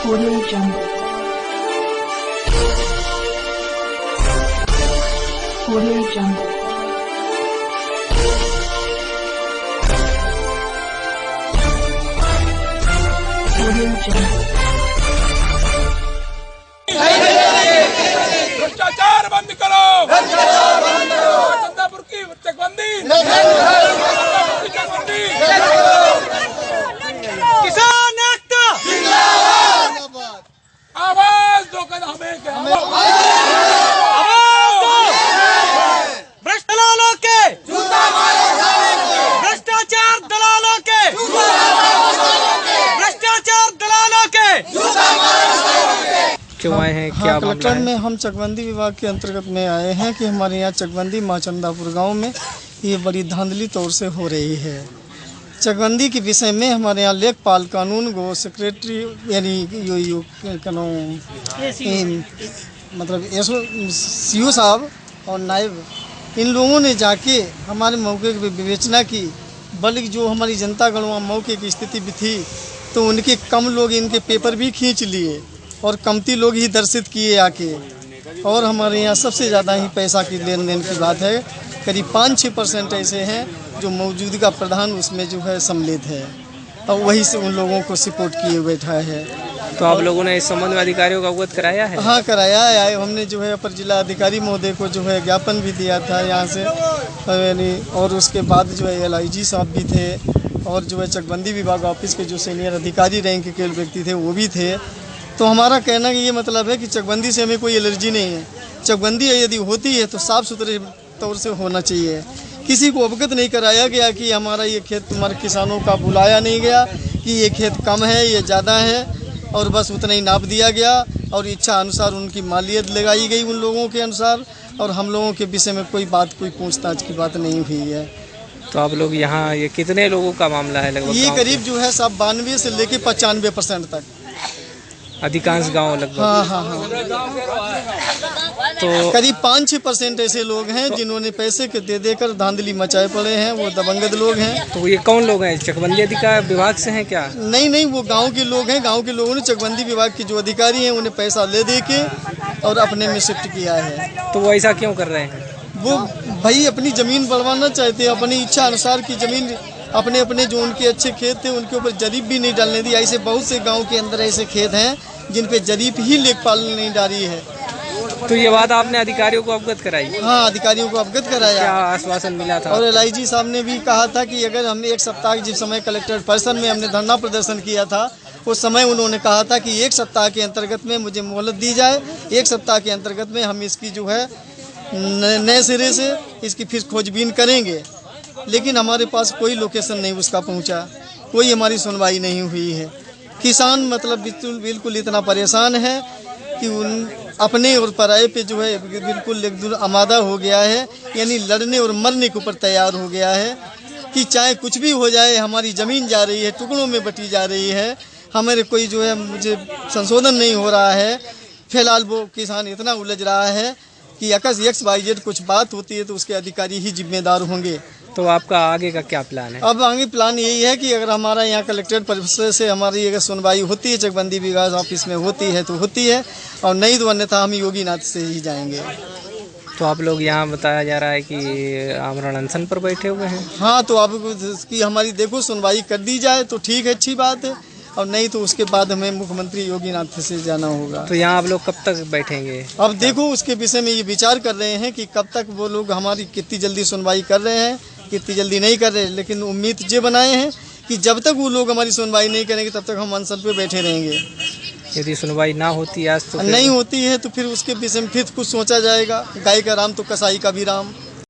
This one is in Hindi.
Audio Jungle. Audio Jungle. Audio Jungle. भ्रष्टाचार बंद करो, चंदापुर की चकबंदी, किसान एकता, आवाज दो हमें भ्रष्ट दलालों के, भ्रष्टाचार दलालों के, भ्रष्टाचार दलालों के क्यों आए हैं? क्या कलेक्टर में हम चकबंदी विभाग के अंतर्गत में आए हैं कि हमारे यहाँ चकबंदी माचंदापुर गांव में ये बड़ी धांधली तौर से हो रही है। चकबंदी के विषय में हमारे यहाँ लेखपाल कानून गो सेक्रेटरी यानी मतलब सीओ साहब और नायब इन लोगों ने जाके हमारे मौके की विवेचना की, बल्कि जो हमारी जनता गणवा मौके की स्थिति भी थी तो उनके कम लोग इनके पेपर भी खींच लिए और कमती लोग ही दर्शित किए आके। और हमारे यहाँ सबसे ज़्यादा ही पैसा की लेन देन की बात है, करीब 5-6% ऐसे हैं जो मौजूदा प्रधान उसमें जो है सम्मिलित है और वही से उन लोगों को सपोर्ट किए बैठा है। तो आप लोगों ने इस संबंध में अधिकारियों को अवगत कराया है? हाँ कराया है। हमने जो है अपर जिला अधिकारी महोदय को जो है ज्ञापन भी दिया था यहाँ से यानी, और उसके बाद जो है LIG साहब भी थे और जो है चकबंदी विभाग ऑफिस के जो सीनियर अधिकारी रैंक के व्यक्ति थे वो भी थे। तो हमारा कहना कि ये मतलब है कि चकबंदी से हमें कोई एलर्जी नहीं है। चकबंदी यदि होती है तो साफ़ सुथरे तौर से होना चाहिए। किसी को अवगत नहीं कराया गया कि हमारा ये खेत तुम्हारे किसानों का बुलाया नहीं गया कि ये खेत कम है ये ज़्यादा है, और बस उतना ही नाप दिया गया और इच्छा अनुसार उनकी मालियत लगाई गई उन लोगों के अनुसार, और हम लोगों के विषय में कोई पूछताछ की बात नहीं हुई है। तो आप लोग यहाँ ये कितने लोगों का मामला है लगभग? ये करीब जो है सब 92 से लेके 95% तक अधिकांश गांव लगभग। हाँ। तो करीब 5-6% ऐसे लोग हैं जिन्होंने पैसे के दे देकर धांधली मचाए पड़े हैं, वो दबंगत लोग हैं। तो ये कौन लोग हैं? चकबंदी अधिकारी विभाग से हैं क्या? नहीं, वो गांव के लोग हैं। गांव के लोगों ने चकबंदी विभाग के जो अधिकारी हैं उन्हें पैसा ले दे के और अपने में शिफ्ट किया है। तो वो ऐसा क्यों कर रहे हैं? वो भाई अपनी ज़मीन बढ़वाना चाहते हैं, अपनी इच्छा अनुसार की ज़मीन अपने जो उनके अच्छे खेत थे उनके ऊपर जरीब भी नहीं डालने दी। ऐसे बहुत से गांव के अंदर ऐसे खेत हैं जिन पे जरीब ही लेखपाल नहीं डाली है। तो ये बात आपने अधिकारियों को अवगत कराई? हाँ, अधिकारियों को अवगत कराया। क्या आश्वासन मिला था? और LIG साहब ने भी कहा था कि अगर हमने एक सप्ताह जिस समय कलेक्टर पर्सन में हमने धरना प्रदर्शन किया था उस समय उन्होंने कहा था कि 1 सप्ताह के अंतर्गत में मुझे मोहलत दी जाए, 1 सप्ताह के अंतर्गत में हम इसकी जो है नए सिरे से इसकी फिर खोजबीन करेंगे। लेकिन हमारे पास कोई लोकेशन नहीं उसका पहुंचा, कोई हमारी सुनवाई नहीं हुई है। किसान मतलब बिल्कुल इतना परेशान है कि उन अपने और पराये पे जो है बिल्कुल एक दूर आमादा हो गया है, यानी लड़ने और मरने के ऊपर तैयार हो गया है कि चाहे कुछ भी हो जाए, हमारी ज़मीन जा रही है, टुकड़ों में बटी जा रही है, हमारे कोई जो है मुझे संशोधन नहीं हो रहा है। फिलहाल वो किसान इतना उलझ रहा है कि XYZ कुछ बात होती है तो उसके अधिकारी ही जिम्मेदार होंगे। तो आपका आगे का क्या प्लान है? अब आगे प्लान यही है कि अगर हमारा यहाँ कलेक्ट्रेट परिसर से हमारी अगर सुनवाई होती है, चकबंदी विभाग ऑफिस में होती है तो होती है, और नहीं तो अन्यथा हम योगीनाथ से ही जाएंगे। तो आप लोग यहाँ बताया जा रहा है कि आमरण अनशन पर बैठे हुए हैं? हाँ, तो अब की हमारी देखो सुनवाई कर दी जाए तो ठीक है, अच्छी बात है, और नहीं तो उसके बाद हमें मुख्यमंत्री योगीनाथ से जाना होगा। तो यहाँ आप लोग कब तक बैठेंगे? अब देखो उसके विषय में ये विचार कर रहे हैं कि कब तक वो लोग हमारी कितनी जल्दी सुनवाई कर रहे हैं, कितनी जल्दी नहीं कर रहे, लेकिन उम्मीद ये बनाए हैं कि जब तक वो लोग हमारी सुनवाई नहीं करेंगे तब तक हम अनशन पे बैठे रहेंगे। यदि सुनवाई ना होती आज तो नहीं होती है तो फिर उसके विषय में फिर कुछ सोचा जाएगा। गाय का राम तो कसाई का भी राम।